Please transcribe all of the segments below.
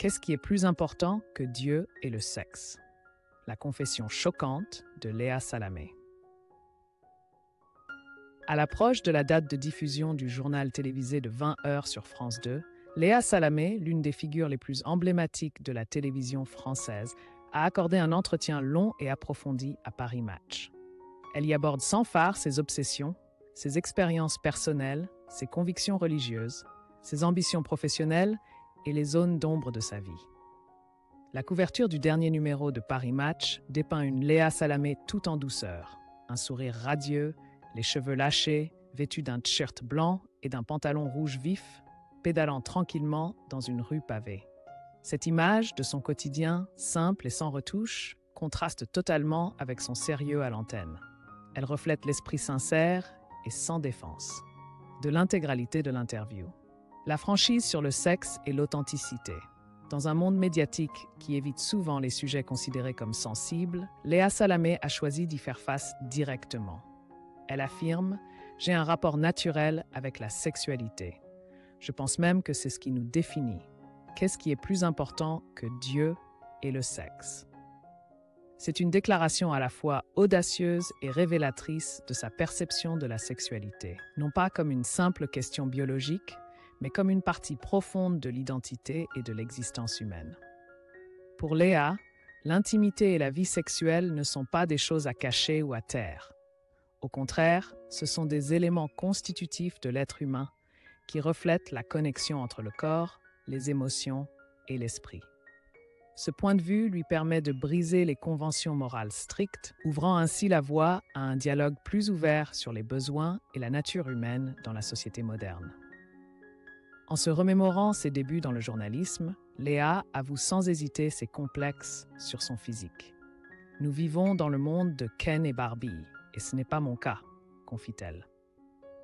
Qu'est-ce qui est plus important que Dieu et le sexe? La confession choquante de Léa Salamé. À l'approche de la date de diffusion du journal télévisé de 20 heures sur France 2, Léa Salamé, l'une des figures les plus emblématiques de la télévision française, a accordé un entretien long et approfondi à Paris Match. Elle y aborde sans phare ses obsessions, ses expériences personnelles, ses convictions religieuses, ses ambitions professionnelles et les zones d'ombre de sa vie. La couverture du dernier numéro de Paris Match dépeint une Léa Salamé tout en douceur, un sourire radieux, les cheveux lâchés, vêtue d'un t-shirt blanc et d'un pantalon rouge vif, pédalant tranquillement dans une rue pavée. Cette image de son quotidien, simple et sans retouche, contraste totalement avec son sérieux à l'antenne. Elle reflète l'esprit sincère et sans défense de l'intégralité de l'interview. La franchise sur le sexe et l'authenticité. Dans un monde médiatique qui évite souvent les sujets considérés comme sensibles, Léa Salamé a choisi d'y faire face directement. Elle affirme « J'ai un rapport naturel avec la sexualité. Je pense même que c'est ce qui nous définit. Qu'est-ce qui est plus important que Dieu et le sexe ?» C'est une déclaration à la fois audacieuse et révélatrice de sa perception de la sexualité, non pas comme une simple question biologique, mais comme une partie profonde de l'identité et de l'existence humaine. Pour Léa, l'intimité et la vie sexuelle ne sont pas des choses à cacher ou à taire. Au contraire, ce sont des éléments constitutifs de l'être humain qui reflètent la connexion entre le corps, les émotions et l'esprit. Ce point de vue lui permet de briser les conventions morales strictes, ouvrant ainsi la voie à un dialogue plus ouvert sur les besoins et la nature humaine dans la société moderne. En se remémorant ses débuts dans le journalisme, Léa avoue sans hésiter ses complexes sur son physique. « Nous vivons dans le monde de Ken et Barbie, et ce n'est pas mon cas », confie-t-elle.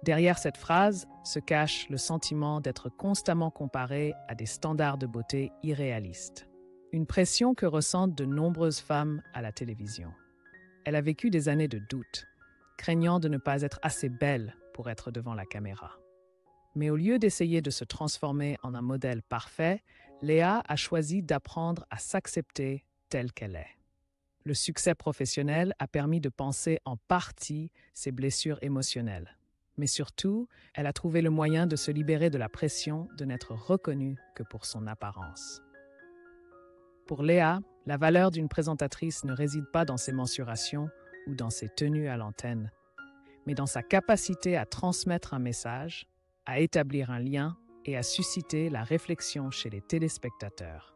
Derrière cette phrase se cache le sentiment d'être constamment comparée à des standards de beauté irréalistes. Une pression que ressentent de nombreuses femmes à la télévision. Elle a vécu des années de doute, craignant de ne pas être assez belle pour être devant la caméra. Mais au lieu d'essayer de se transformer en un modèle parfait, Léa a choisi d'apprendre à s'accepter telle qu'elle est. Le succès professionnel a permis de panser en partie ses blessures émotionnelles. Mais surtout, elle a trouvé le moyen de se libérer de la pression de n'être reconnue que pour son apparence. Pour Léa, la valeur d'une présentatrice ne réside pas dans ses mensurations ou dans ses tenues à l'antenne, mais dans sa capacité à transmettre un message, à établir un lien et à susciter la réflexion chez les téléspectateurs.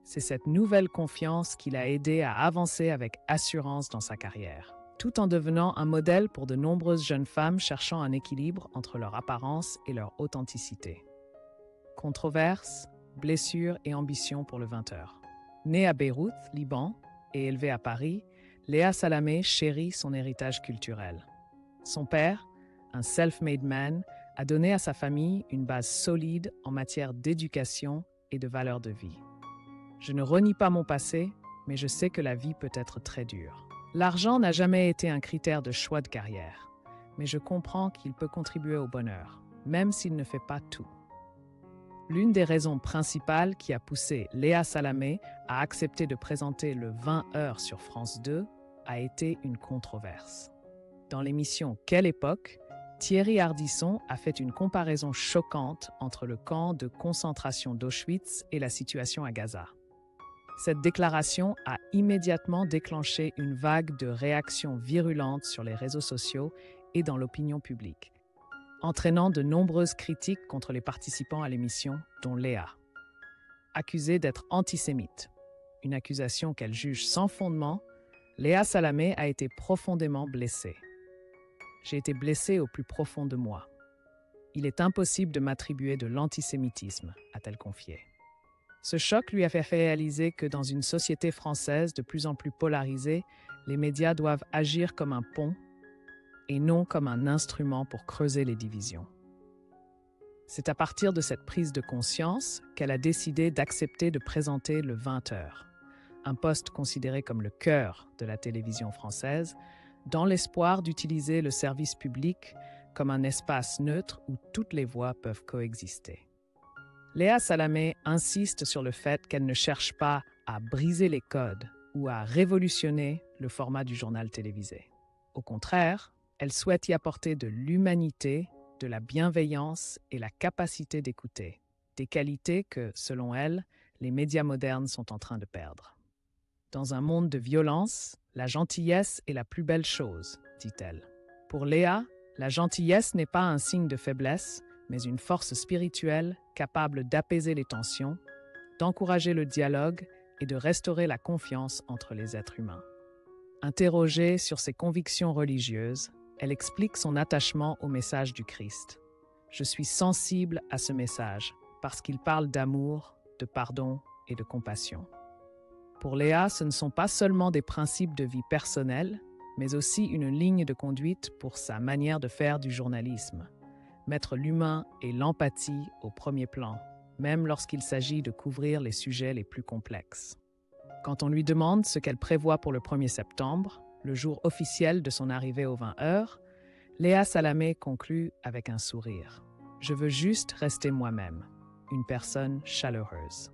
C'est cette nouvelle confiance qui l'a aidé à avancer avec assurance dans sa carrière, tout en devenant un modèle pour de nombreuses jeunes femmes cherchant un équilibre entre leur apparence et leur authenticité. Controverses, blessures et ambition pour le 20h. Née à Beyrouth, Liban, et élevée à Paris, Léa Salamé chérit son héritage culturel. Son père, un self-made man, a donné à sa famille une base solide en matière d'éducation et de valeurs de vie. Je ne renie pas mon passé, mais je sais que la vie peut être très dure. L'argent n'a jamais été un critère de choix de carrière, mais je comprends qu'il peut contribuer au bonheur, même s'il ne fait pas tout. L'une des raisons principales qui a poussé Léa Salamé à accepter de présenter le 20 heures sur France 2 a été une controverse. Dans l'émission Quelle époque, Thierry Ardisson a fait une comparaison choquante entre le camp de concentration d'Auschwitz et la situation à Gaza. Cette déclaration a immédiatement déclenché une vague de réactions virulentes sur les réseaux sociaux et dans l'opinion publique, entraînant de nombreuses critiques contre les participants à l'émission, dont Léa. Accusée d'être antisémite, une accusation qu'elle juge sans fondement, Léa Salamé a été profondément blessée. « J'ai été blessée au plus profond de moi. Il est impossible de m'attribuer de l'antisémitisme », a-t-elle confié. Ce choc lui a fait réaliser que dans une société française de plus en plus polarisée, les médias doivent agir comme un pont et non comme un instrument pour creuser les divisions. C'est à partir de cette prise de conscience qu'elle a décidé d'accepter de présenter le 20h, un poste considéré comme le cœur de la télévision française, dans l'espoir d'utiliser le service public comme un espace neutre où toutes les voix peuvent coexister. Léa Salamé insiste sur le fait qu'elle ne cherche pas à briser les codes ou à révolutionner le format du journal télévisé. Au contraire, elle souhaite y apporter de l'humanité, de la bienveillance et la capacité d'écouter, des qualités que, selon elle, les médias modernes sont en train de perdre. Dans un monde de violence, la gentillesse est la plus belle chose, dit-elle. Pour Léa, la gentillesse n'est pas un signe de faiblesse, mais une force spirituelle capable d'apaiser les tensions, d'encourager le dialogue et de restaurer la confiance entre les êtres humains. Interrogée sur ses convictions religieuses, elle explique son attachement au message du Christ. « Je suis sensible à ce message parce qu'il parle d'amour, de pardon et de compassion. » Pour Léa, ce ne sont pas seulement des principes de vie personnels, mais aussi une ligne de conduite pour sa manière de faire du journalisme. Mettre l'humain et l'empathie au premier plan, même lorsqu'il s'agit de couvrir les sujets les plus complexes. Quand on lui demande ce qu'elle prévoit pour le 1er septembre, le jour officiel de son arrivée aux 20h, Léa Salamé conclut avec un sourire. « Je veux juste rester moi-même, une personne chaleureuse. »